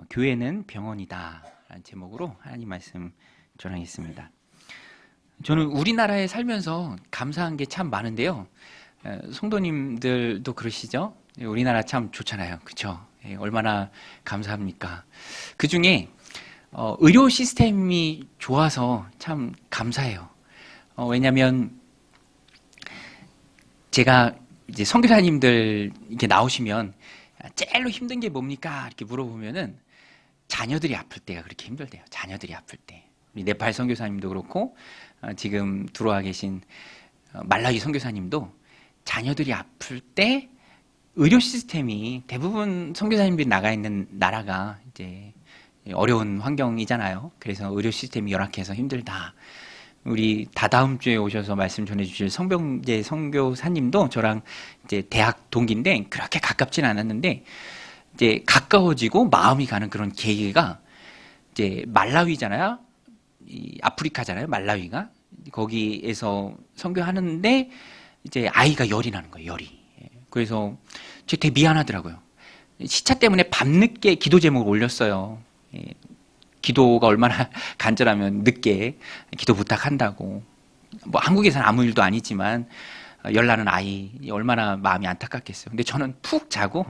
교회는 병원이다 라는 제목으로 하나님 말씀 전하겠습니다. 저는 우리나라에 살면서 감사한 게 참 많은데요. 성도님들도 그러시죠? 우리나라 참 좋잖아요. 그렇죠? 얼마나 감사합니까? 그 중에 의료 시스템이 좋아서 참 감사해요. 왜냐하면 제가 이제 선교사님들 이렇게 나오시면 제일로 힘든 게 뭡니까? 이렇게 물어보면은 자녀들이 아플 때가 그렇게 힘들대요. 자녀들이 아플 때. 우리 네팔 선교사님도 그렇고 지금 들어와 계신 말라위 선교사님도 자녀들이 아플 때 의료 시스템이 대부분 선교사님들이 나가 있는 나라가 이제 어려운 환경이잖아요. 그래서 의료 시스템이 열악해서 힘들다. 우리 다다음 주에 오셔서 말씀 전해주실 성병재 선교사님도 저랑 이제 대학 동기인데 그렇게 가깝진 않았는데 이제 가까워지고 마음이 가는 그런 계기가 이제 말라위잖아요. 아프리카잖아요. 말라위가 거기에서 선교하는데 이제 아이가 열이 나는 거예요. 열이. 그래서 제가 되게 미안하더라고요. 시차 때문에 밤늦게 기도 제목을 올렸어요. 기도가 얼마나 간절하면 늦게 기도 부탁한다고. 뭐 한국에서는 아무 일도 아니지만 열나는 아이 얼마나 마음이 안타깝겠어요. 근데 저는 푹 자고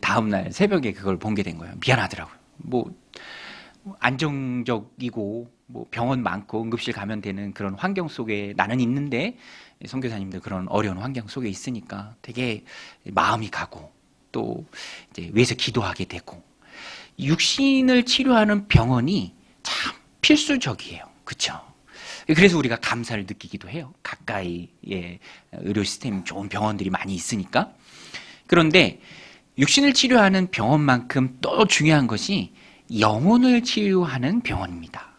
다음날 새벽에 그걸 보게 된 거예요. 미안하더라고요. 뭐 안정적이고 뭐 병원 많고 응급실 가면 되는 그런 환경 속에 나는 있는데 선교사님들 그런 어려운 환경 속에 있으니까 되게 마음이 가고 또 이제 위해서 기도하게 되고 육신을 치료하는 병원이 참 필수적이에요. 그렇죠? 그래서 우리가 감사를 느끼기도 해요. 가까이에 의료 시스템 좋은 병원들이 많이 있으니까. 그런데 육신을 치료하는 병원만큼 또 중요한 것이 영혼을 치유하는 병원입니다.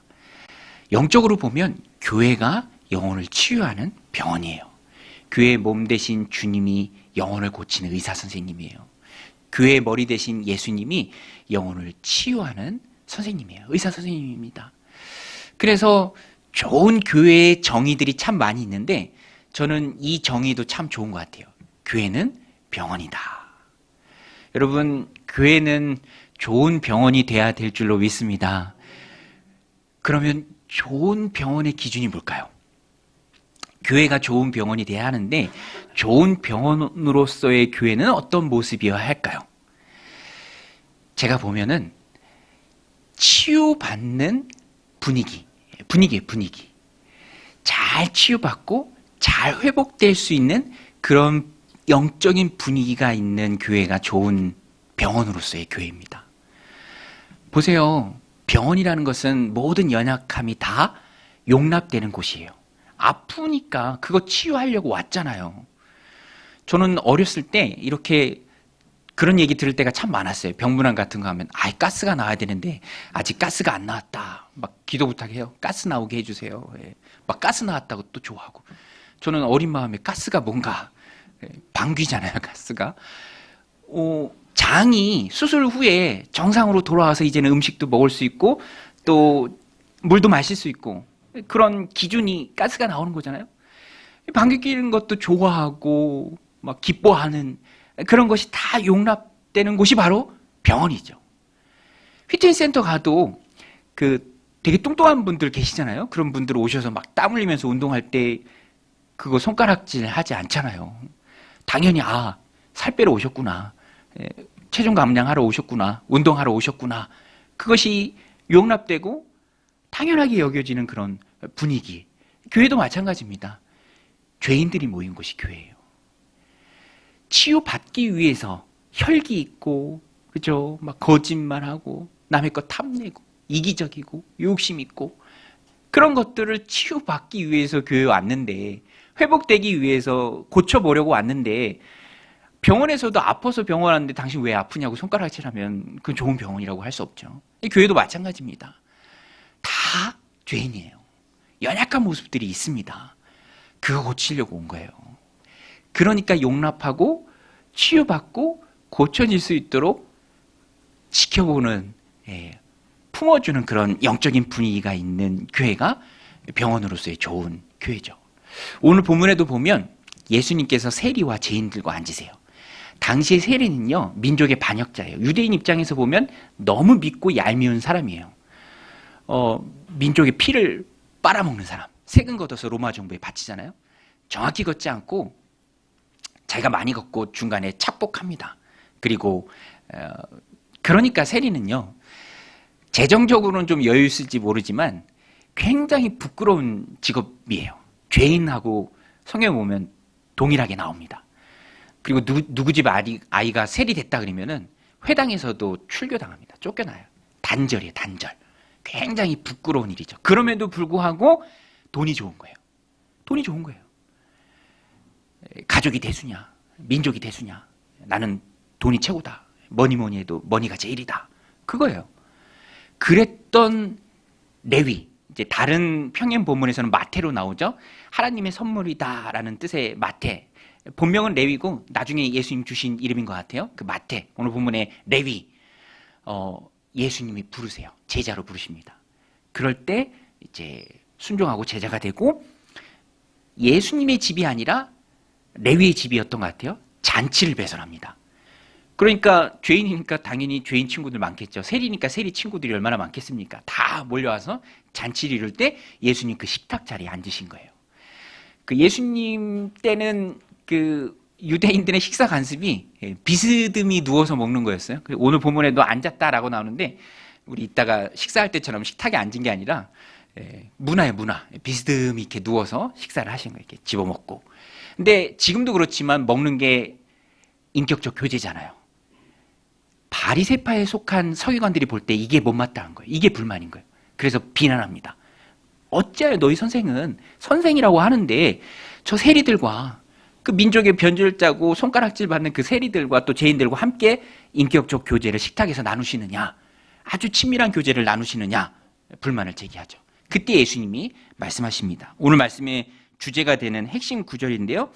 영적으로 보면 교회가 영혼을 치유하는 병원이에요. 교회의 몸 대신 주님이 영혼을 고치는 의사 선생님이에요. 교회의 머리 대신 예수님이 영혼을 치유하는 선생님이에요. 의사 선생님입니다. 그래서 좋은 교회의 정의들이 참 많이 있는데 저는 이 정의도 참 좋은 것 같아요. 교회는 병원이다. 여러분, 교회는 좋은 병원이 돼야 될 줄로 믿습니다. 그러면 좋은 병원의 기준이 뭘까요? 교회가 좋은 병원이 돼야 하는데 좋은 병원으로서의 교회는 어떤 모습이어야 할까요? 제가 보면은 치유받는 분위기예요, 분위기. 잘 치유받고 잘 회복될 수 있는 그런 영적인 분위기가 있는 교회가 좋은 병원으로서의 교회입니다. 보세요. 병원이라는 것은 모든 연약함이 다 용납되는 곳이에요. 아프니까 그거 치유하려고 왔잖아요. 저는 어렸을 때 이렇게 그런 얘기 들을 때가 참 많았어요. 병문안 같은 거 하면 가스가 나와야 되는데 아직 가스가 안 나왔다. 막 기도 부탁해요. 가스 나오게 해주세요. 막 가스 나왔다고 또 좋아하고. 저는 어린 마음에 가스가 뭔가 방귀잖아요. 가스가. 장이 수술 후에 정상으로 돌아와서 이제는 음식도 먹을 수 있고 또 물도 마실 수 있고 그런 기준이 가스가 나오는 거잖아요. 방귀 뀌는 것도 좋아하고 막 기뻐하는 그런 것이 다 용납되는 곳이 바로 병원이죠. 피트니스 센터 가도 그 되게 뚱뚱한 분들 계시잖아요. 그런 분들 오셔서 막 땀 흘리면서 운동할 때 그거 손가락질 하지 않잖아요. 당연히 살 빼러 오셨구나. 체중 감량하러 오셨구나. 운동하러 오셨구나. 그것이 용납되고 당연하게 여겨지는 그런 분위기. 교회도 마찬가지입니다. 죄인들이 모인 곳이 교회예요. 치유받기 위해서 혈기 있고, 그죠? 막 거짓말하고, 남의 것 탐내고, 이기적이고, 욕심 있고, 그런 것들을 치유받기 위해서 교회에 왔는데, 회복되기 위해서 고쳐보려고 왔는데, 병원에서도 아파서 병원 왔는데 당신 왜 아프냐고 손가락질하면 그건 좋은 병원이라고 할 수 없죠. 교회도 마찬가지입니다. 다 죄인이에요. 연약한 모습들이 있습니다. 그거 고치려고 온 거예요. 그러니까 용납하고 치유받고 고쳐질 수 있도록 지켜보는, 품어주는 그런 영적인 분위기가 있는 교회가 병원으로서의 좋은 교회죠. 오늘 본문에도 보면 예수님께서 세리와 죄인들과 앉으세요. 당시의 세리는요, 민족의 반역자예요. 유대인 입장에서 보면 너무 믿고 얄미운 사람이에요. 민족의 피를 빨아먹는 사람. 세금 걷어서 로마 정부에 바치잖아요. 정확히 걷지 않고 자기가 많이 걷고 중간에 착복합니다. 그리고 그러니까 세리는요, 재정적으로는 좀 여유 있을지 모르지만 굉장히 부끄러운 직업이에요. 죄인하고 성경에 보면 동일하게 나옵니다. 그리고 누구 집 아이가 세리 됐다 그러면은 회당에서도 출교당합니다. 쫓겨나요. 단절이에요, 단절. 굉장히 부끄러운 일이죠. 그럼에도 불구하고 돈이 좋은 거예요. 돈이 좋은 거예요. 가족이 대수냐, 민족이 대수냐, 나는 돈이 최고다. 뭐니 해도 머니가 제일이다. 그거예요. 그랬던 레위, 이제 다른 평행 본문에서는 마태로 나오죠. 하나님의 선물이다라는 뜻의 마태. 본명은 레위고 나중에 예수님 주신 이름인 것 같아요. 그 마태, 오늘 본문의 레위. 예수님이 부르세요. 제자로 부르십니다. 그럴 때 이제 순종하고 제자가 되고, 예수님의 집이 아니라 레위의 집이었던 것 같아요. 잔치를 배설합니다. 그러니까 죄인이니까 당연히 죄인 친구들 많겠죠. 세리니까 세리 친구들이 얼마나 많겠습니까? 다 몰려와서 잔치를 이룰 때 예수님 그 식탁 자리에 앉으신 거예요. 그 예수님 때는 그 유대인들의 식사 관습이 비스듬히 누워서 먹는 거였어요. 오늘 본문에도 앉았다라고 나오는데, 우리 이따가 식사할 때처럼 식탁에 앉은 게 아니라 문화예요, 문화. 비스듬히 이렇게 누워서 식사를 하신 거예요. 이렇게 집어먹고. 근데 지금도 그렇지만 먹는 게 인격적 교제잖아요. 바리새파에 속한 서기관들이 볼 때 이게 못마땅한 거예요. 이게 불만인 거예요. 그래서 비난합니다. 어째요 너희 선생은 선생이라고 하는데 저 세리들과 그 민족의 변주를 짜고 손가락질 받는 그 세리들과 또 죄인들과 함께 인격적 교제를 식탁에서 나누시느냐, 아주 친밀한 교제를 나누시느냐, 불만을 제기하죠. 그때 예수님이 말씀하십니다. 오늘 말씀의 주제가 되는 핵심 구절인데요,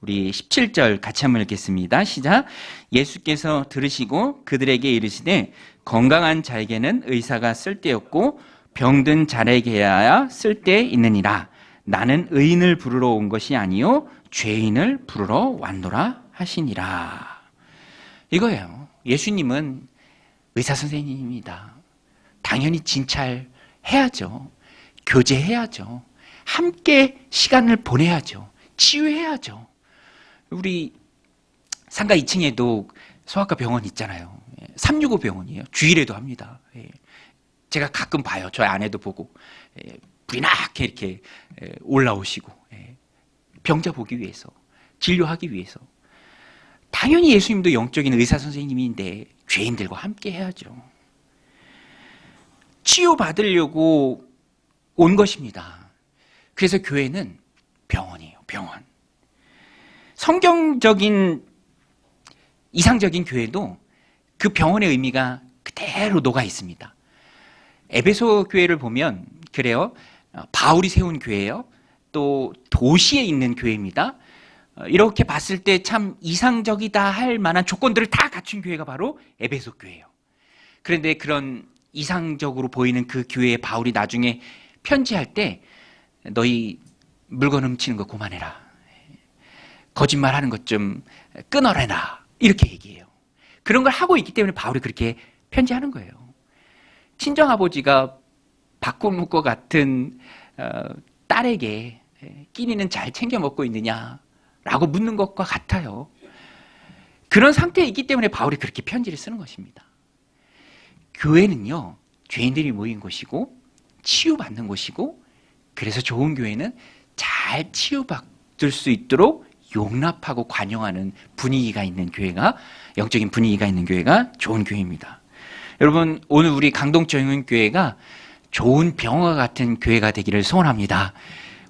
우리 17절 같이 한번 읽겠습니다. 시작. 예수께서 들으시고 그들에게 이르시되 건강한 자에게는 의사가 쓸데없고 병든 자에게야 쓸데 있느니라. 나는 의인을 부르러 온 것이 아니요 죄인을 부르러 왔노라 하시니라. 이거예요. 예수님은 의사 선생님입니다. 당연히 진찰해야죠. 교제해야죠. 함께 시간을 보내야죠. 치유해야죠. 우리 상가 2층에도 소아과 병원 있잖아요. 365 병원이에요. 주일에도 합니다. 제가 가끔 봐요. 저희 아내도 보고 부리나게 이렇게 올라오시고, 병자 보기 위해서, 진료하기 위해서. 당연히 예수님도 영적인 의사 선생님인데 죄인들과 함께 해야죠. 치유받으려고 온 것입니다. 그래서 교회는 병원이에요. 병원. 성경적인 이상적인 교회도 그 병원의 의미가 그대로 녹아 있습니다. 에베소 교회를 보면 그래요. 바울이 세운 교회예요. 또 도시에 있는 교회입니다. 이렇게 봤을 때 참 이상적이다 할 만한 조건들을 다 갖춘 교회가 바로 에베소 교회예요. 그런데 그런 이상적으로 보이는 그 교회에 바울이 나중에 편지할 때 너희 물건 훔치는 거 그만해라. 거짓말하는 것 좀 끊어내라. 이렇게 얘기해요. 그런 걸 하고 있기 때문에 바울이 그렇게 편지하는 거예요. 친정아버지가 바꿔놓을 것 같은 딸에게 끼니는 잘 챙겨 먹고 있느냐라고 묻는 것과 같아요. 그런 상태에 있기 때문에 바울이 그렇게 편지를 쓰는 것입니다. 교회는요, 죄인들이 모인 곳이고 치유받는 곳이고, 그래서 좋은 교회는 잘 치유받을 수 있도록 용납하고 관용하는 분위기가 있는 교회가, 영적인 분위기가 있는 교회가 좋은 교회입니다. 여러분, 오늘 우리 강동정윤교회가 좋은 병원과 같은 교회가 되기를 소원합니다.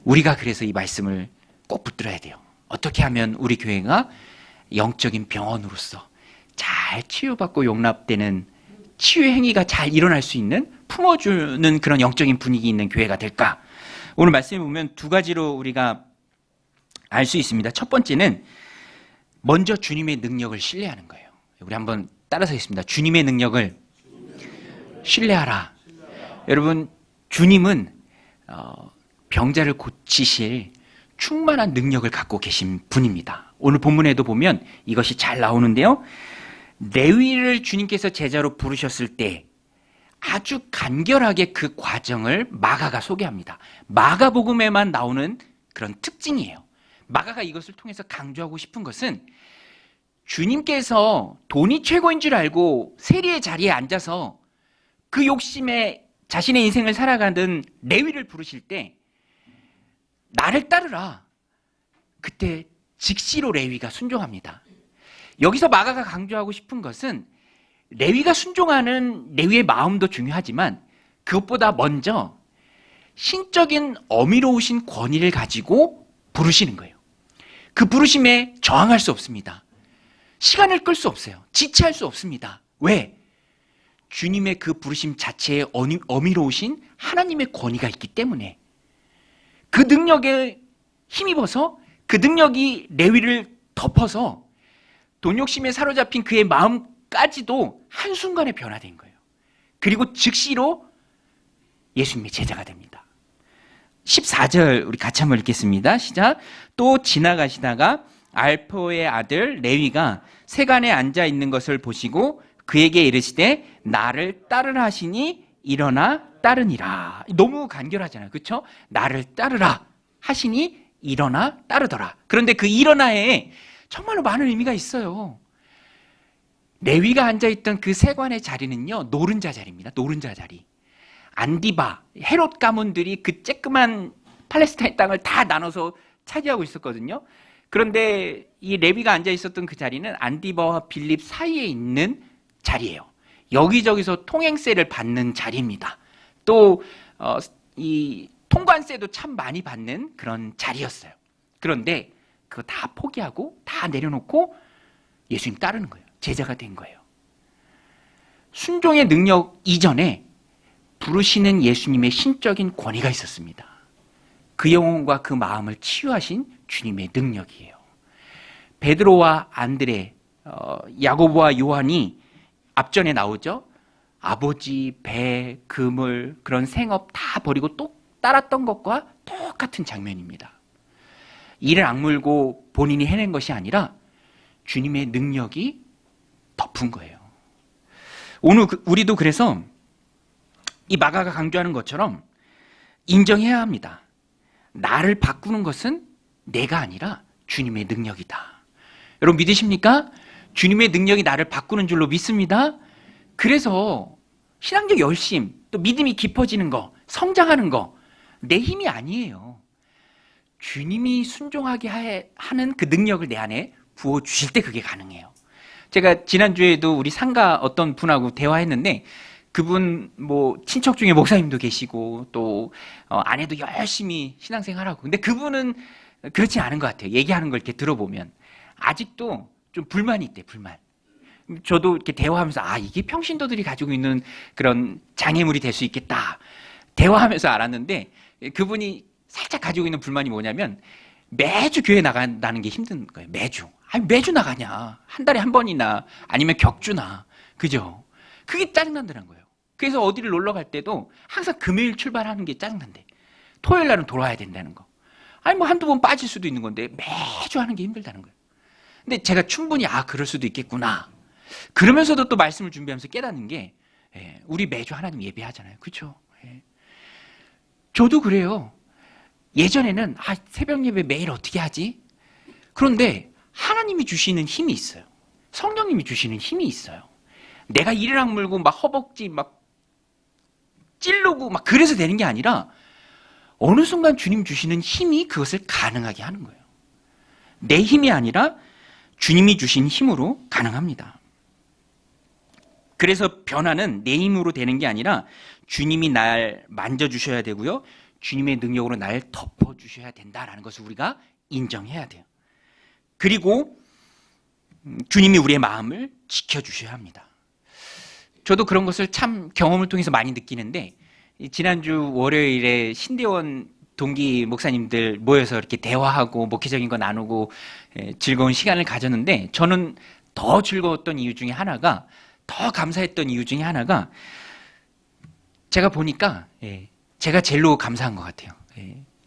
우리가 그래서 이 말씀을 꼭 붙들어야 돼요. 어떻게 하면 우리 교회가 영적인 병원으로서 잘 치유받고 용납되는 치유 행위가 잘 일어날 수 있는, 품어주는 그런 영적인 분위기 있는 교회가 될까? 오늘 말씀에 보면 두 가지로 우리가 알 수 있습니다. 첫 번째는 먼저 주님의 능력을 신뢰하는 거예요. 우리 한번 따라서 하겠습니다. 주님의 능력을 신뢰하라. 여러분, 주님은 병자를 고치실 충만한 능력을 갖고 계신 분입니다. 오늘 본문에도 보면 이것이 잘 나오는데요. 레위를 주님께서 제자로 부르셨을 때 아주 간결하게 그 과정을 마가가 소개합니다. 마가복음에만 나오는 그런 특징이에요. 마가가 이것을 통해서 강조하고 싶은 것은 주님께서 돈이 최고인 줄 알고 세리의 자리에 앉아서 그 욕심에 자신의 인생을 살아가는 레위를 부르실 때 나를 따르라. 그때 즉시로 레위가 순종합니다. 여기서 마가가 강조하고 싶은 것은 레위가 순종하는 레위의 마음도 중요하지만 그것보다 먼저 신적인 어미로우신 권위를 가지고 부르시는 거예요. 그 부르심에 저항할 수 없습니다. 시간을 끌 수 없어요. 지체할 수 없습니다. 왜? 주님의 그 부르심 자체에 어미로우신 하나님의 권위가 있기 때문에 그 능력에 힘입어서 그 능력이 레위를 덮어서 돈 욕심에 사로잡힌 그의 마음까지도 한순간에 변화된 거예요. 그리고 즉시로 예수님의 제자가 됩니다. 14절 우리 같이 한번 읽겠습니다. 시작. 또 지나가시다가 알포의 아들 레위가 세간에 앉아 있는 것을 보시고 그에게 이르시되 나를 따르라 하시니 일어나 따르니라. 너무 간결하잖아요. 그렇죠? 나를 따르라 하시니 일어나 따르더라. 그런데 그 일어나에 정말로 많은 의미가 있어요. 레위가 앉아있던 그 세관의 자리는요, 노른자 자리입니다. 노른자 자리. 안디바, 헤롯 가문들이 그 쬐끄만 팔레스타인 땅을 다 나눠서 차지하고 있었거든요. 그런데 이 레위가 앉아있었던 그 자리는 안디바와 빌립 사이에 있는 자리예요. 여기저기서 통행세를 받는 자리입니다. 또 이 통관세도 참 많이 받는 그런 자리였어요. 그런데 그거 다 포기하고 다 내려놓고 예수님 따르는 거예요. 제자가 된 거예요. 순종의 능력 이전에 부르시는 예수님의 신적인 권위가 있었습니다. 그 영혼과 그 마음을 치유하신 주님의 능력이에요. 베드로와 안드레, 야고보와 요한이 앞전에 나오죠. 아버지, 배, 그물, 그런 생업 다 버리고 또 따랐던 것과 똑같은 장면입니다. 이를 악물고 본인이 해낸 것이 아니라 주님의 능력이 덮은 거예요. 오늘 우리도 그래서 이 마가가 강조하는 것처럼 인정해야 합니다. 나를 바꾸는 것은 내가 아니라 주님의 능력이다. 여러분 믿으십니까? 주님의 능력이 나를 바꾸는 줄로 믿습니다. 그래서 신앙적 열심, 또 믿음이 깊어지는 거, 성장하는 거, 내 힘이 아니에요. 주님이 순종하게 하는 그 능력을 내 안에 부어주실 때 그게 가능해요. 제가 지난주에도 우리 상가 어떤 분하고 대화했는데 그분 뭐 친척 중에 목사님도 계시고 또 아내도 열심히 신앙생활하고 근데 그분은 그렇지 않은 것 같아요. 얘기하는 걸 이렇게 들어보면 아직도 좀 불만이 있대. 불만. 저도 이렇게 대화하면서 이게 평신도들이 가지고 있는 그런 장애물이 될 수 있겠다. 대화하면서 알았는데 그분이 살짝 가지고 있는 불만이 뭐냐면 매주 교회 나간다는 게 힘든 거예요. 매주. 매주 나가냐. 한 달에 한 번이나 아니면 격주나. 그죠? 그게 짜증난다는 거예요. 그래서 어디를 놀러 갈 때도 항상 금요일 출발하는 게 짜증난대. 토요일 날은 돌아와야 된다는 거. 뭐 한두 번 빠질 수도 있는 건데 매주 하는 게 힘들다는 거예요. 근데 제가 충분히 그럴 수도 있겠구나. 그러면서도 또 말씀을 준비하면서 깨닫는 게 우리 매주 하나님 예배하잖아요. 그렇죠? 저도 그래요. 예전에는 새벽 예배 매일 어떻게 하지? 그런데 하나님이 주시는 힘이 있어요. 성령님이 주시는 힘이 있어요. 내가 이를 악물고 막 허벅지 막 찌르고 막 그래서 되는 게 아니라 어느 순간 주님 주시는 힘이 그것을 가능하게 하는 거예요. 내 힘이 아니라 주님이 주신 힘으로 가능합니다. 그래서 변화는 내 힘으로 되는 게 아니라 주님이 날 만져주셔야 되고요. 주님의 능력으로 날 덮어주셔야 된다라는 것을 우리가 인정해야 돼요. 그리고 주님이 우리의 마음을 지켜주셔야 합니다. 저도 그런 것을 참 경험을 통해서 많이 느끼는데 지난주 월요일에 신대원 동기 목사님들 모여서 이렇게 대화하고 목회적인 거 나누고 즐거운 시간을 가졌는데 저는 더 즐거웠던 이유 중에 하나가 더 감사했던 이유 중에 하나가 제가 보니까 제가 제일로 감사한 것 같아요.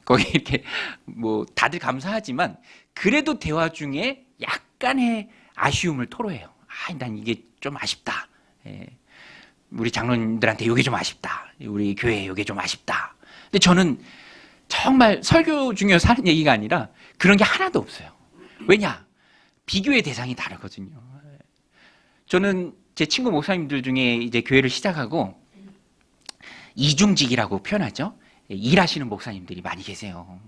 거기 이렇게 뭐 다들 감사하지만 그래도 대화 중에 약간의 아쉬움을 토로해요. 난 이게 좀 아쉽다. 우리 장로님들한테 이게 좀 아쉽다. 우리 교회에 이게 좀 아쉽다. 근데 저는 정말 설교 중에서 하는 얘기가 아니라 그런 게 하나도 없어요. 왜냐? 비교의 대상이 다르거든요. 저는 제 친구 목사님들 중에 이제 교회를 시작하고 이중직이라고 표현하죠. 일하시는 목사님들이 많이 계세요.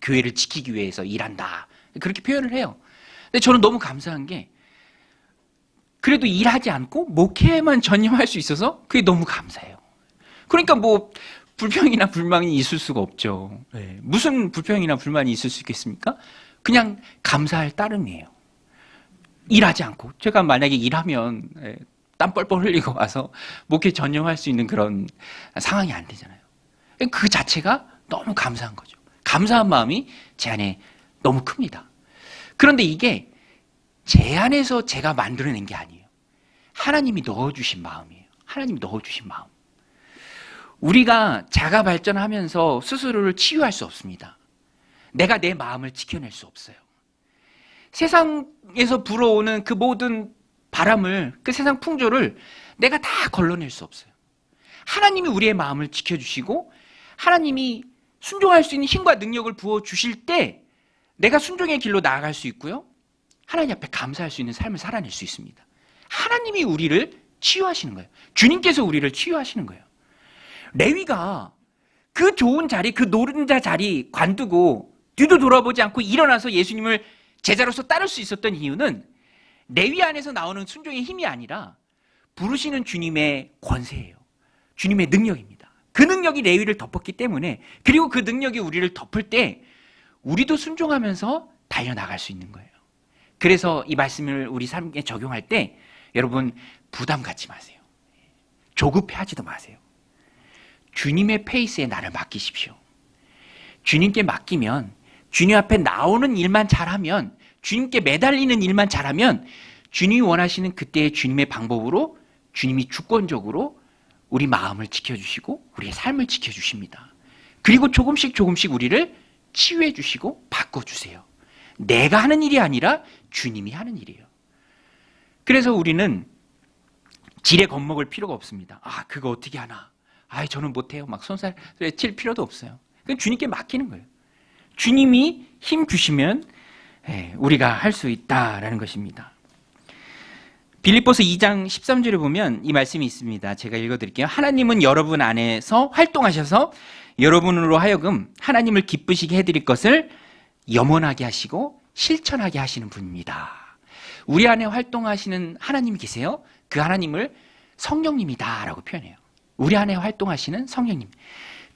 교회를 지키기 위해서 일한다. 그렇게 표현을 해요. 근데 저는 너무 감사한 게 그래도 일하지 않고 목회에만 전념할 수 있어서 그게 너무 감사해요. 그러니까 뭐 불평이나 불만이 있을 수가 없죠. 무슨 불평이나 불만이 있을 수 있겠습니까? 그냥 감사할 따름이에요. 일하지 않고 제가 만약에 일하면 땀 뻘뻘 흘리고 와서 목회 전념할 수 있는 그런 상황이 안 되잖아요. 그 자체가 너무 감사한 거죠. 감사한 마음이 제 안에 너무 큽니다. 그런데 이게 제 안에서 제가 만들어낸 게 아니에요. 하나님이 넣어주신 마음이에요. 하나님이 넣어주신 마음. 우리가 자가 발전하면서 스스로를 치유할 수 없습니다. 내가 내 마음을 지켜낼 수 없어요. 세상에서 불어오는 그 모든 바람을, 그 세상 풍조를 내가 다 걸러낼 수 없어요. 하나님이 우리의 마음을 지켜주시고 하나님이 순종할 수 있는 힘과 능력을 부어주실 때 내가 순종의 길로 나아갈 수 있고요. 하나님 앞에 감사할 수 있는 삶을 살아낼 수 있습니다. 하나님이 우리를 치유하시는 거예요. 주님께서 우리를 치유하시는 거예요. 레위가 그 좋은 자리, 그 노른자 자리 관두고 뒤도 돌아보지 않고 일어나서 예수님을 제자로서 따를 수 있었던 이유는 레위 안에서 나오는 순종의 힘이 아니라 부르시는 주님의 권세예요. 주님의 능력입니다. 그 능력이 레위를 덮었기 때문에, 그리고 그 능력이 우리를 덮을 때 우리도 순종하면서 달려나갈 수 있는 거예요. 그래서 이 말씀을 우리 삶에 적용할 때 여러분 부담 갖지 마세요. 조급해하지도 마세요. 주님의 페이스에 나를 맡기십시오. 주님께 맡기면, 주님 앞에 나오는 일만 잘하면, 주님께 매달리는 일만 잘하면 주님이 원하시는 그때의 주님의 방법으로 주님이 주권적으로 우리 마음을 지켜주시고 우리의 삶을 지켜주십니다. 그리고 조금씩 우리를 치유해 주시고 바꿔주세요. 내가 하는 일이 아니라 주님이 하는 일이에요. 그래서 우리는 지레 겁먹을 필요가 없습니다. 그거 어떻게 하나? 저는 못해요. 막 손살 칠 필요도 없어요. 그냥 주님께 맡기는 거예요. 주님이 힘 주시면 우리가 할 수 있다라는 것입니다. 빌립보서 2장 13절에 보면 이 말씀이 있습니다. 제가 읽어드릴게요. 하나님은 여러분 안에서 활동하셔서 여러분으로 하여금 하나님을 기쁘시게 해드릴 것을 염원하게 하시고 실천하게 하시는 분입니다. 우리 안에 활동하시는 하나님이 계세요. 그 하나님을 성령님이다라고 표현해요. 우리 안에 활동하시는 성령님.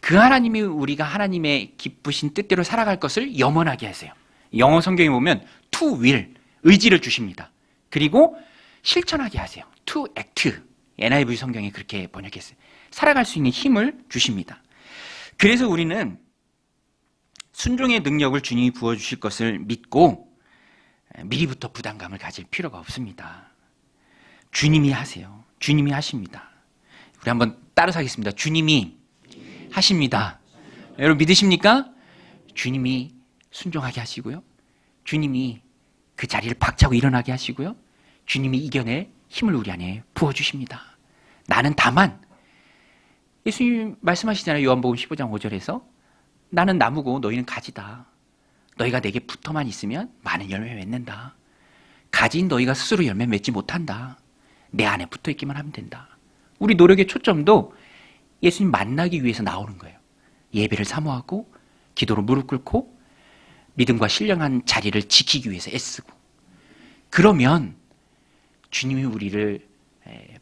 그 하나님이 우리가 하나님의 기쁘신 뜻대로 살아갈 것을 염원하게 하세요. 영어 성경에 보면 to will, 의지를 주십니다. 그리고 실천하게 하세요. to act. NIV 성경이 그렇게 번역했어요. 살아갈 수 있는 힘을 주십니다. 그래서 우리는 순종의 능력을 주님이 부어주실 것을 믿고 미리부터 부담감을 가질 필요가 없습니다. 주님이 하세요. 주님이 하십니다. 우리 한번 따라서 하겠습니다. 주님이 하십니다. 여러분 믿으십니까? 주님이 순종하게 하시고요. 주님이 그 자리를 박차고 일어나게 하시고요. 주님이 이겨낼 힘을 우리 안에 부어주십니다. 나는 다만, 예수님 말씀하시잖아요. 요한복음 15장 5절에서 나는 나무고 너희는 가지다. 너희가 내게 붙어만 있으면 많은 열매 맺는다. 가지인 너희가 스스로 열매 맺지 못한다. 내 안에 붙어 있기만 하면 된다. 우리 노력의 초점도 예수님 만나기 위해서 나오는 거예요. 예배를 사모하고 기도로 무릎 꿇고 믿음과 신령한 자리를 지키기 위해서 애쓰고, 그러면 주님이 우리를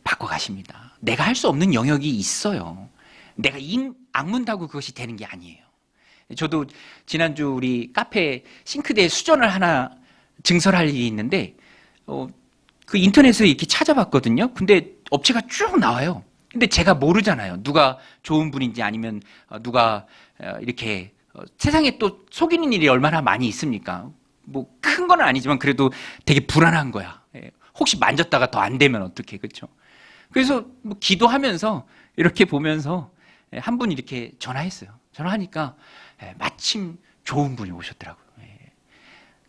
바꿔가십니다. 내가 할 수 없는 영역이 있어요. 내가 악문다고 그것이 되는 게 아니에요. 저도 지난주 우리 카페 싱크대에 수전을 하나 증설할 일이 있는데 그 인터넷에 이렇게 찾아봤거든요. 근데 업체가 쭉 나와요. 근데 제가 모르잖아요. 누가 좋은 분인지 아니면 누가 이렇게 세상에 또 속이는 일이 얼마나 많이 있습니까? 뭐 큰 건 아니지만 그래도 되게 불안한 거야. 혹시 만졌다가 더 안 되면 어떡해, 그렇죠? 그래서 뭐 기도하면서 이렇게 보면서 한 분 이렇게 전화했어요. 전화하니까 마침 좋은 분이 오셨더라고요.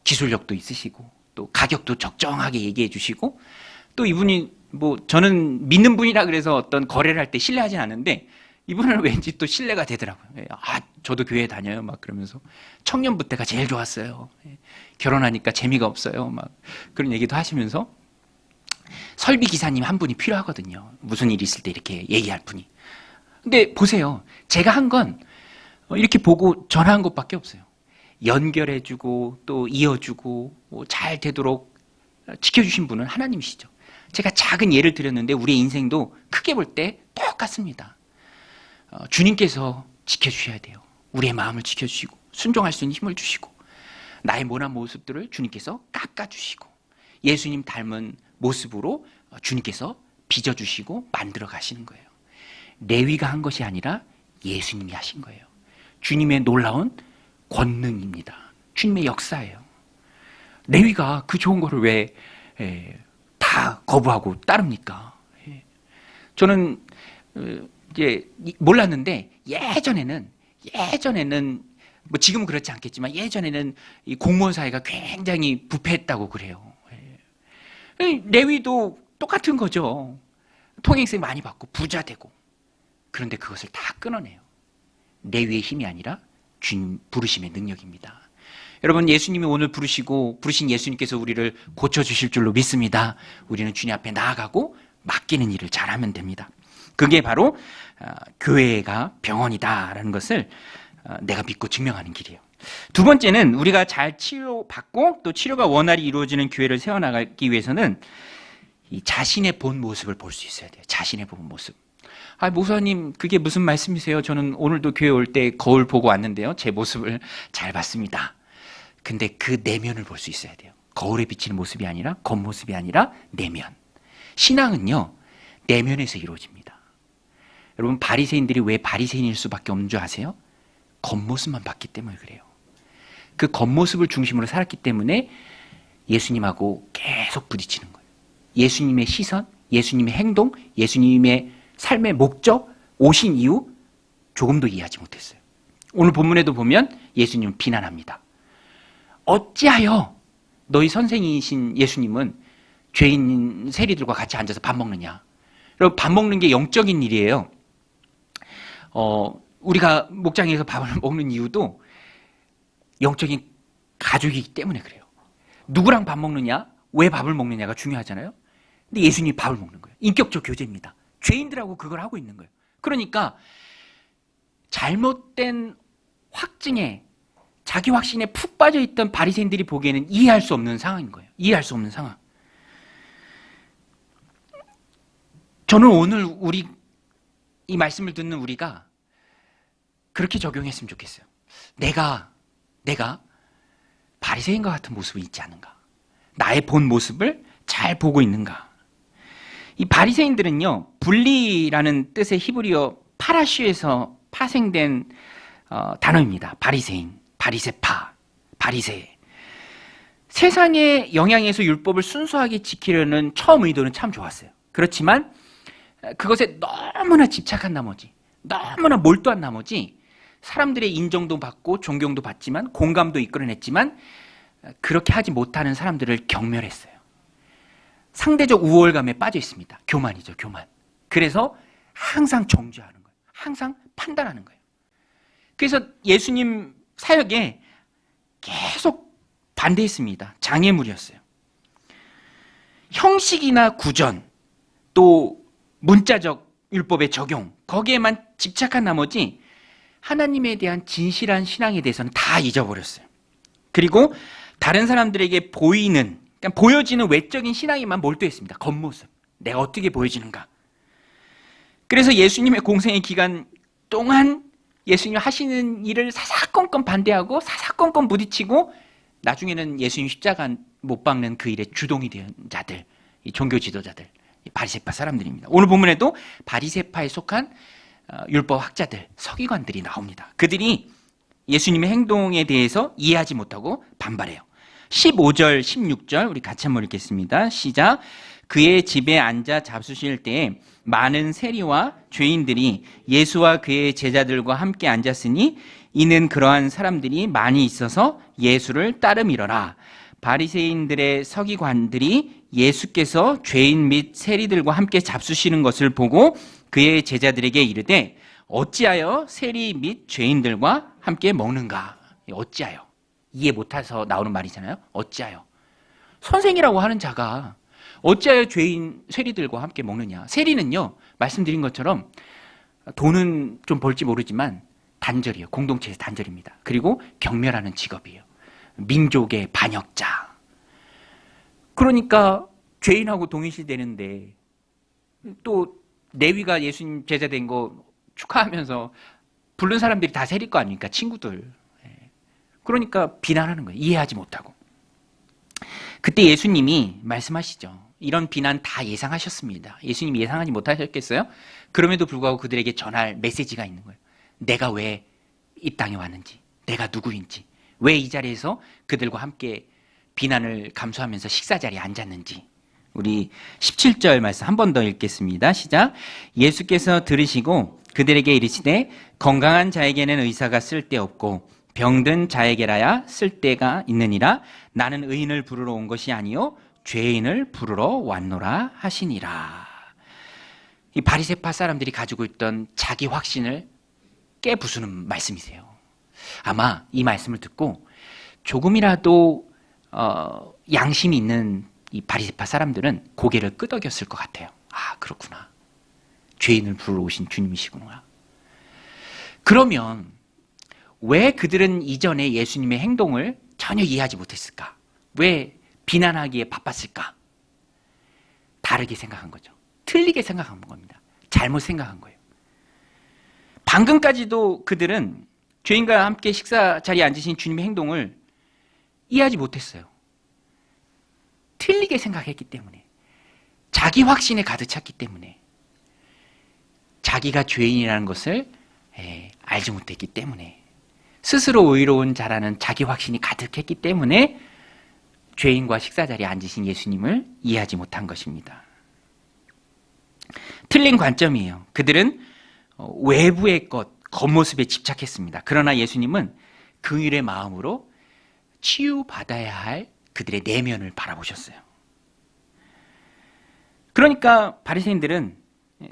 기술력도 있으시고 또 가격도 적정하게 얘기해 주시고 또 이분이 뭐 저는 믿는 분이라 그래서 어떤 거래를 할 때 신뢰하진 않는데 이분은 왠지 또 신뢰가 되더라고요. 저도 교회 다녀요. 막 그러면서 청년부 때가 제일 좋았어요. 결혼하니까 재미가 없어요. 막 그런 얘기도 하시면서 설비 기사님 한 분이 필요하거든요. 무슨 일 있을 때 이렇게 얘기할 분이. 근데 보세요. 제가 한 건 이렇게 보고 전화한 것밖에 없어요. 연결해주고 또 이어주고 잘 되도록 지켜주신 분은 하나님이시죠. 제가 작은 예를 드렸는데 우리의 인생도 크게 볼 때 똑같습니다. 주님께서 지켜주셔야 돼요. 우리의 마음을 지켜주시고 순종할 수 있는 힘을 주시고 나의 모난 모습들을 주님께서 깎아주시고 예수님 닮은 모습으로 주님께서 빚어주시고 만들어 가시는 거예요. 레위가 한 것이 아니라 예수님이 하신 거예요. 주님의 놀라운 권능입니다. 주님의 역사예요. 레위가 그 좋은 거를 왜 다 거부하고 따릅니까? 저는 이제 몰랐는데 예전에는 뭐 지금은 그렇지 않겠지만 예전에는 이 공무원 사회가 굉장히 부패했다고 그래요. 레위도 똑같은 거죠. 통행세 많이 받고 부자 되고. 그런데 그것을 다 끊어내요. 레위의 힘이 아니라 주님 부르심의 능력입니다. 여러분, 예수님이 오늘 부르신 예수님께서 우리를 고쳐주실 줄로 믿습니다. 우리는 주님 앞에 나아가고 맡기는 일을 잘하면 됩니다. 그게 바로 교회가 병원이다라는 것을 내가 믿고 증명하는 길이에요. 두 번째는 우리가 잘 치료받고 또 치료가 원활히 이루어지는 교회를 세워나가기 위해서는 이 자신의 본 모습을 볼 수 있어야 돼요. 자신의 본 모습. 목사님, 그게 무슨 말씀이세요? 저는 오늘도 교회 올 때 거울 보고 왔는데요. 제 모습을 잘 봤습니다. 근데 그 내면을 볼 수 있어야 돼요. 거울에 비치는 모습이 아니라 겉모습이 아니라 내면. 신앙은요, 내면에서 이루어집니다. 여러분, 바리새인들이 왜 바리새인일 수밖에 없는 줄 아세요? 겉모습만 봤기 때문에 그래요. 그 겉모습을 중심으로 살았기 때문에 예수님하고 계속 부딪히는 거예요. 예수님의 시선, 예수님의 행동, 예수님의 삶의 목적, 오신 이유 조금도 이해하지 못했어요. 오늘 본문에도 보면 예수님은 비난합니다. 어찌하여 너희 선생이신 예수님은 죄인 세리들과 같이 앉아서 밥 먹느냐. 여러분, 밥 먹는 게 영적인 일이에요. 우리가 목장에서 밥을 먹는 이유도 영적인 가족이기 때문에 그래요. 누구랑 밥 먹느냐, 왜 밥을 먹느냐가 중요하잖아요. 근데 예수님이 밥을 먹는 거예요. 인격적 교제입니다. 죄인들하고 그걸 하고 있는 거예요. 그러니까 잘못된 확증에 자기 확신에 푹 빠져있던 바리새인들이 보기에는 이해할 수 없는 상황인 거예요. 이해할 수 없는 상황. 저는 오늘 이 말씀을 듣는 우리가 그렇게 적용했으면 좋겠어요. 내가 바리새인과 같은 모습이 있지 않은가? 나의 본 모습을 잘 보고 있는가? 이 바리새인들은요, 분리라는 뜻의 히브리어 파라슈에서 파생된 단어입니다. 바리새인, 바리새파, 바리새. 세상의 영향에서 율법을 순수하게 지키려는 처음 의도는 참 좋았어요. 그렇지만 그것에 너무나 집착한 나머지, 너무나 몰두한 나머지 사람들의 인정도 받고 존경도 받지만 공감도 이끌어냈지만 그렇게 하지 못하는 사람들을 경멸했어요. 상대적 우월감에 빠져 있습니다. 교만이죠, 교만. 그래서 항상 정죄하는 거예요. 항상 판단하는 거예요. 그래서 예수님 사역에 계속 반대했습니다. 장애물이었어요. 형식이나 구전, 또 문자적 율법의 적용, 거기에만 집착한 나머지 하나님에 대한 진실한 신앙에 대해서는 다 잊어버렸어요. 그리고 다른 사람들에게 보여지는 외적인 신앙에만 몰두했습니다. 겉모습. 내가 어떻게 보여지는가. 그래서 예수님의 공생의 기간 동안 예수님 하시는 일을 사사건건 반대하고 사사건건 부딪히고 나중에는 예수님 십자가 못 박는 그 일에 주동이 된 자들, 이 종교 지도자들, 이 바리새파 사람들입니다. 오늘 본문에도 바리새파에 속한 율법 학자들, 서기관들이 나옵니다. 그들이 예수님의 행동에 대해서 이해하지 못하고 반발해요. 15절, 16절 우리 같이 한번 읽겠습니다. 시작. 그의 집에 앉아 잡수실 때에 많은 세리와 죄인들이 예수와 그의 제자들과 함께 앉았으니 이는 그러한 사람들이 많이 있어서 예수를 따름이러라. 바리새인들의 서기관들이 예수께서 죄인 및 세리들과 함께 잡수시는 것을 보고 그의 제자들에게 이르되 어찌하여 세리 및 죄인들과 함께 먹는가? 어찌하여? 이해 못해서 나오는 말이잖아요. 어찌하여? 선생이라고 하는 자가 어찌하여 죄인 세리들과 함께 먹느냐? 세리는요, 말씀드린 것처럼 돈은 좀 벌지 모르지만 단절이에요. 공동체에서 단절입니다. 그리고 경멸하는 직업이에요. 민족의 반역자. 그러니까 죄인하고 동일시되는데 또 레위가 예수님 제자 된 거 축하하면서 부른 사람들이 다 세릴 거 아닙니까? 친구들. 그러니까 비난하는 거예요. 이해하지 못하고. 그때 예수님이 말씀하시죠. 이런 비난 다 예상하셨습니다. 예수님이 예상하지 못하셨겠어요? 그럼에도 불구하고 그들에게 전할 메시지가 있는 거예요. 내가 왜 이 땅에 왔는지, 내가 누구인지, 왜 이 자리에서 그들과 함께 비난을 감수하면서 식사 자리에 앉았는지. 우리 17절 말씀 한 번 더 읽겠습니다. 시작. 예수께서 들으시고 그들에게 이르시되 건강한 자에게는 의사가 쓸데없고 병든 자에게라야 쓸데가 있느니라. 나는 의인을 부르러 온 것이 아니요 죄인을 부르러 왔노라 하시니라. 이 바리새파 사람들이 가지고 있던 자기 확신을 깨부수는 말씀이세요. 아마 이 말씀을 듣고 조금이라도 양심이 있는 이 바리새파 사람들은 고개를 끄덕였을 것 같아요. 아, 그렇구나. 죄인을 부르러 오신 주님이시구나. 그러면 왜 그들은 이전에 예수님의 행동을 전혀 이해하지 못했을까? 왜 비난하기에 바빴을까? 다르게 생각한 거죠. 틀리게 생각한 겁니다. 잘못 생각한 거예요. 방금까지도 그들은 죄인과 함께 식사 자리에 앉으신 주님의 행동을 이해하지 못했어요. 틀리게 생각했기 때문에, 자기 확신에 가득 찼기 때문에, 자기가 죄인이라는 것을 알지 못했기 때문에, 스스로 의로운 자라는 자기 확신이 가득했기 때문에 죄인과 식사 자리에 앉으신 예수님을 이해하지 못한 것입니다. 틀린 관점이에요. 그들은 외부의 것, 겉모습에 집착했습니다. 그러나 예수님은 긍휼의 마음으로 치유받아야 할 그들의 내면을 바라보셨어요. 그러니까 바리새인들은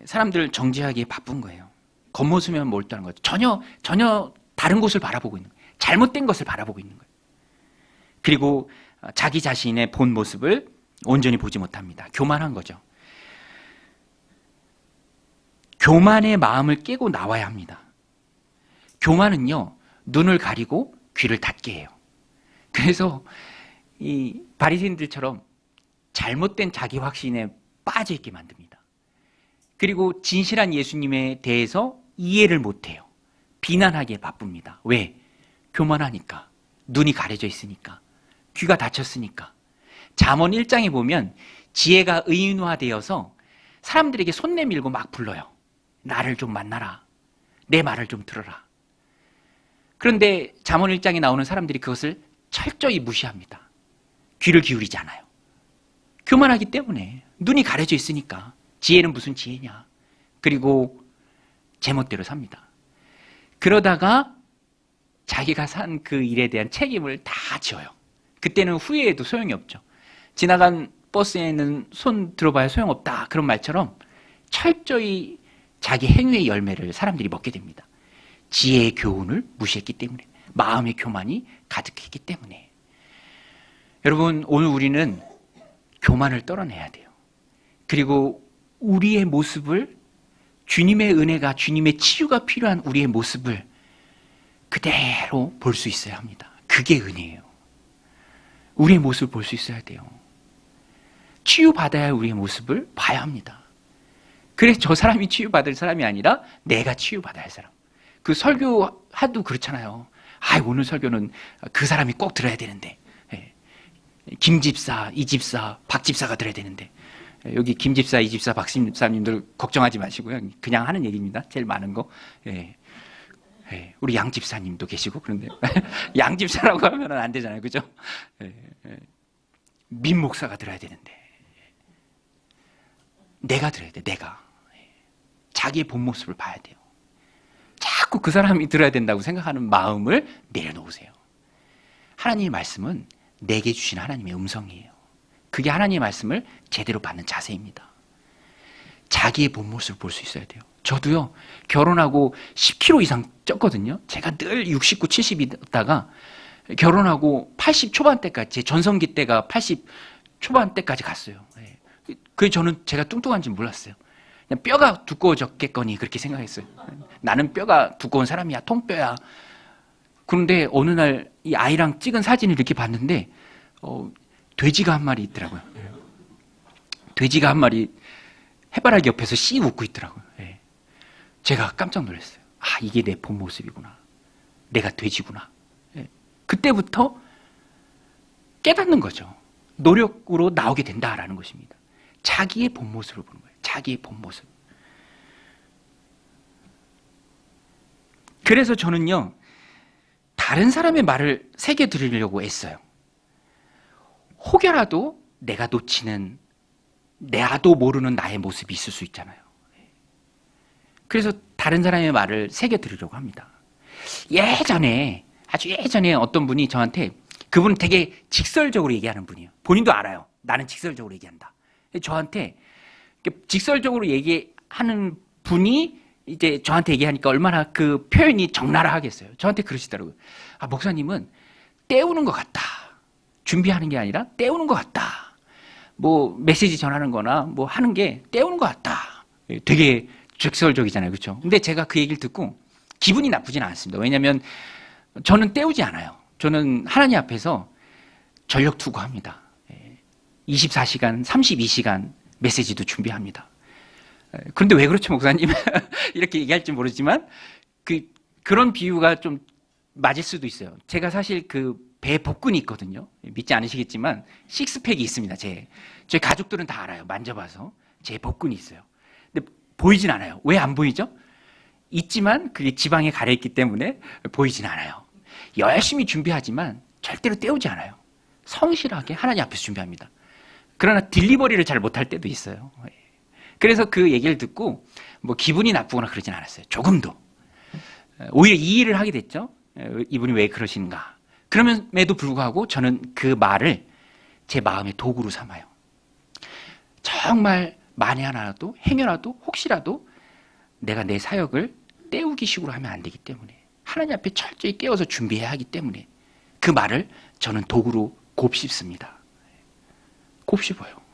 사람들을 정죄하기에 바쁜 거예요. 겉모습에만 몰두하는 거죠. 전혀 다른 곳을 바라보고 있는 거예요. 잘못된 것을 바라보고 있는 거예요. 그리고 자기 자신의 본 모습을 온전히 보지 못합니다. 교만한 거죠. 교만의 마음을 깨고 나와야 합니다. 교만은요, 눈을 가리고 귀를 닫게 해요. 그래서 이 바리새인들처럼 잘못된 자기 확신에 빠져 있게 만듭니다. 그리고 진실한 예수님에 대해서 이해를 못해요. 비난하기에 바쁩니다. 왜? 교만하니까. 눈이 가려져 있으니까. 귀가 닫혔으니까. 잠언 1장에 보면 지혜가 의인화되어서 사람들에게 손 내밀고 막 불러요. 나를 좀 만나라. 내 말을 좀 들어라. 그런데 잠언 1장에 나오는 사람들이 그것을 철저히 무시합니다. 귀를 기울이지 않아요. 교만하기 때문에. 눈이 가려져 있으니까. 지혜는 무슨 지혜냐. 그리고 제멋대로 삽니다. 그러다가 자기가 산 그 일에 대한 책임을 다 지어요. 그때는 후회해도 소용이 없죠. 지나간 버스에는 손 들어봐야 소용없다. 그런 말처럼 철저히 자기 행위의 열매를 사람들이 먹게 됩니다. 지혜의 교훈을 무시했기 때문에, 마음의 교만이 가득했기 때문에. 여러분, 오늘 우리는 교만을 떨어내야 돼요. 그리고 우리의 모습을, 주님의 은혜가, 주님의 치유가 필요한 우리의 모습을 그대로 볼 수 있어야 합니다. 그게 은혜예요. 우리의 모습을 볼 수 있어야 돼요. 치유받아야 우리의 모습을 봐야 합니다. 그래서 저 사람이 치유받을 사람이 아니라 내가 치유받아야 할 사람. 그 설교 하도 그렇잖아요. 오늘 설교는 그 사람이 꼭 들어야 되는데. 김 집사, 이 집사, 박 집사가 들어야 되는데. 여기 김 집사, 이 집사, 박 집사님들 걱정하지 마시고요. 그냥 하는 얘기입니다. 제일 많은 거. 우리 양 집사님도 계시고 그런데 양 집사라고 하면 안 되잖아요. 그죠? 민 목사가 들어야 되는데. 내가 들어야 돼. 내가 자기의 본 모습을 봐야 돼요. 자꾸 그 사람이 들어야 된다고 생각하는 마음을 내려놓으세요. 하나님의 말씀은 내게 주신 하나님의 음성이에요. 그게 하나님의 말씀을 제대로 받는 자세입니다. 자기의 본 모습을 볼 수 있어야 돼요. 저도요, 결혼하고 10kg 이상 쪘거든요. 제가 늘 69, 70이다가 결혼하고 80 초반대까지, 제 전성기 때가 80 초반대까지 갔어요. 그게 저는 제가 뚱뚱한지 몰랐어요. 그냥 뼈가 두꺼워졌겠거니 그렇게 생각했어요. 나는 뼈가 두꺼운 사람이야, 통뼈야. 그런데 어느 날 이 아이랑 찍은 사진을 이렇게 봤는데 돼지가 한 마리 있더라고요. 돼지가 한 마리 해바라기 옆에서 씩 웃고 있더라고요. 제가 깜짝 놀랐어요. 아, 이게 내 본 모습이구나. 내가 돼지구나. 그때부터 깨닫는 거죠. 노력으로 나오게 된다라는 것입니다. 자기의 본 모습을 보는 거예요. 자기의 본 모습. 그래서 저는요, 다른 사람의 말을 새겨 들으려고 애써요. 혹여라도 내가 놓치는, 나도 모르는 나의 모습이 있을 수 있잖아요. 그래서 다른 사람의 말을 새겨 들으려고 합니다. 예전에, 아주 예전에 어떤 분이 저한테, 그분은 되게 직설적으로 얘기하는 분이에요. 본인도 알아요. 나는 직설적으로 얘기한다. 저한테 직설적으로 얘기하는 분이 이제 저한테 얘기하니까 얼마나 그 표현이 적나라하겠어요. 저한테 그러시더라고요. 아, 목사님은 때우는 것 같다. 준비하는 게 아니라 때우는 것 같다. 뭐 메시지 전하는 거나 뭐 하는 게 때우는 것 같다. 되게 직설적이잖아요. 그렇죠? 근데 제가 그 얘기를 듣고 기분이 나쁘지는 않습니다. 왜냐하면 저는 때우지 않아요. 저는 하나님 앞에서 전력 투구합니다. 24시간, 32시간 메시지도 준비합니다. 그런데 왜 그렇죠, 목사님? 이렇게 얘기할지 모르지만 그런 비유가 좀 맞을 수도 있어요. 제가 사실 그 배에 복근이 있거든요. 믿지 않으시겠지만 식스팩이 있습니다. 저희 가족들은 다 알아요. 만져봐서 제 복근이 있어요. 근데 보이진 않아요. 왜 안 보이죠? 있지만 그게 지방에 가려있기 때문에 보이진 않아요. 열심히 준비하지만 절대로 때우지 않아요. 성실하게 하나님 앞에서 준비합니다. 그러나 딜리버리를 잘 못할 때도 있어요. 그래서 그 얘기를 듣고 뭐 기분이 나쁘거나 그러진 않았어요. 조금도. 오히려 이해를 하게 됐죠. 이분이 왜 그러신가. 그럼에도 불구하고 저는 그 말을 제 마음의 도구로 삼아요. 정말 만에 하나라도 행여라도 혹시라도 내가 내 사역을 때우기 식으로 하면 안 되기 때문에 하나님 앞에 철저히 깨워서 준비해야 하기 때문에 그 말을 저는 도구로 곱씹습니다. 곱씹어요.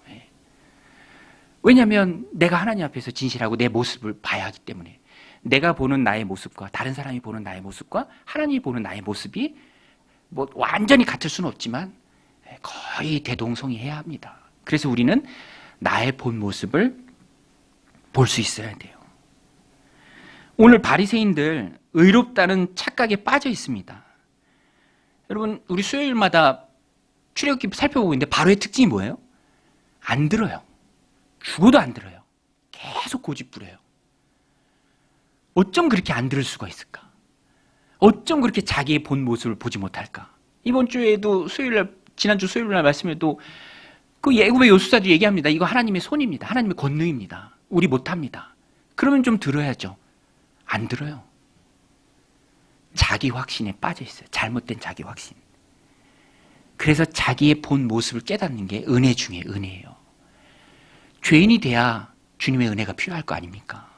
왜냐하면 내가 하나님 앞에서 진실하고 내 모습을 봐야 하기 때문에 내가 보는 나의 모습과 다른 사람이 보는 나의 모습과 하나님이 보는 나의 모습이 뭐 완전히 같을 수는 없지만 거의 대동성이해야 합니다. 그래서 우리는 나의 본 모습을 볼 수 있어야 돼요. 오늘 바리새인들 의롭다는 착각에 빠져 있습니다. 여러분, 우리 수요일마다 출애굽기 살펴보고 있는데 바로의 특징이 뭐예요? 안 들어요. 죽어도 안 들어요. 계속 고집부려요. 어쩜 그렇게 안 들을 수가 있을까? 어쩜 그렇게 자기의 본 모습을 보지 못할까? 이번 주에도 지난주 수요일날 말씀에도 그 예굽의 요수사도 얘기합니다. 이거 하나님의 손입니다. 하나님의 권능입니다. 우리 못합니다. 그러면 좀 들어야죠. 안 들어요. 자기 확신에 빠져 있어요. 잘못된 자기 확신. 그래서 자기의 본 모습을 깨닫는 게 은혜 중에 은혜예요. 죄인이 돼야 주님의 은혜가 필요할 거 아닙니까?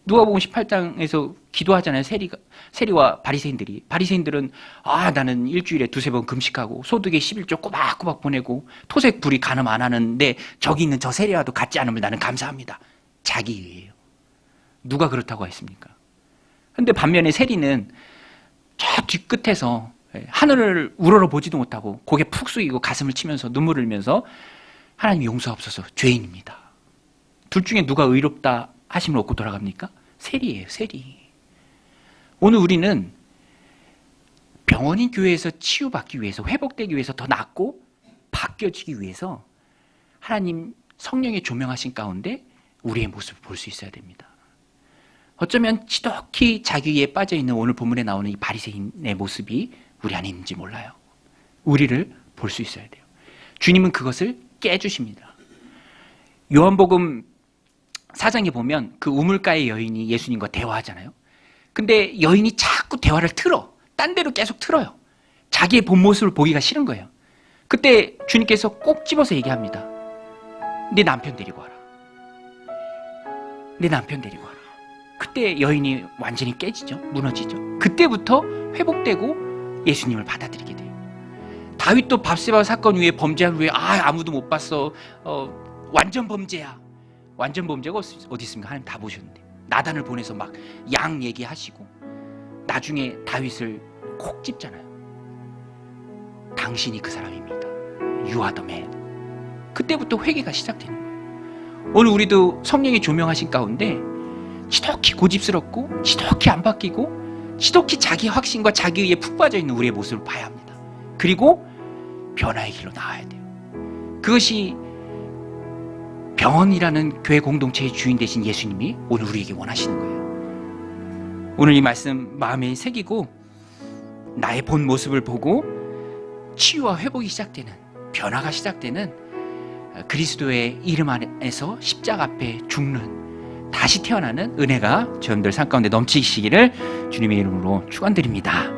누가복음 18장에서 기도하잖아요. 세리와 바리새인들은 나는 일주일에 2-3번 금식하고 소득의 11조 꼬박꼬박 보내고 토색 불이 간음 안 하는데 저기 있는 저 세리와도 같지 않음을 나는 감사합니다. 자기의예요. 누가 그렇다고 했습니까? 근데 반면에 세리는 저 뒤끝에서 하늘을 우러러 보지도 못하고 고개 푹 숙이고 가슴을 치면서 눈물을 흘리면서 하나님 용서하옵소서, 죄인입니다. 둘 중에 누가 의롭다 하심을 얻고 돌아갑니까? 세리예요, 세리. 오늘 우리는 병원인 교회에서 치유받기 위해서, 회복되기 위해서, 더 낫고 바뀌어지기 위해서 하나님 성령의 조명하신 가운데 우리의 모습을 볼 수 있어야 됩니다. 어쩌면 지독히 자기에 빠져있는 오늘 본문에 나오는 이 바리새인의 모습이 우리 안에 있는지 몰라요. 우리를 볼 수 있어야 돼요. 주님은 그것을 깨주십니다. 요한복음 4장에 보면 그 우물가의 여인이 예수님과 대화하잖아요. 근데 여인이 자꾸 대화를 틀어. 딴 데로 계속 틀어요. 자기의 본 모습을 보기가 싫은 거예요. 그때 주님께서 꼭 집어서 얘기합니다. 내 남편 데리고 와라. 내 남편 데리고 와라. 그때 여인이 완전히 깨지죠. 무너지죠. 그때부터 회복되고 예수님을 받아들이게 돼요. 다윗도 밧세바 사건 후에 범죄한 후에 아무도 못 봤어. 완전 범죄야. 완전 범죄가 어디 있습니까? 하나님 다 보셨는데. 나단을 보내서 막 양 얘기하시고 나중에 다윗을 콕 집잖아요. 당신이 그 사람입니다. You are the man. 그때부터 회개가 시작되는 거예요. 오늘 우리도 성령이 조명하신 가운데 지독히 고집스럽고 지독히 안 바뀌고 지독히 자기 확신과 자기의에 푹 빠져있는 우리의 모습을 봐야 합니다. 그리고 변화의 길로 나와야 돼요. 그것이 병원이라는 교회 공동체의 주인 되신 예수님이 오늘 우리에게 원하시는 거예요. 오늘 이 말씀 마음에 새기고 나의 본 모습을 보고 치유와 회복이 시작되는, 변화가 시작되는 그리스도의 이름 안에서 십자가 앞에 죽는, 다시 태어나는 은혜가 저여러분들 삶 가운데 넘치시기를 주님의 이름으로 축원드립니다.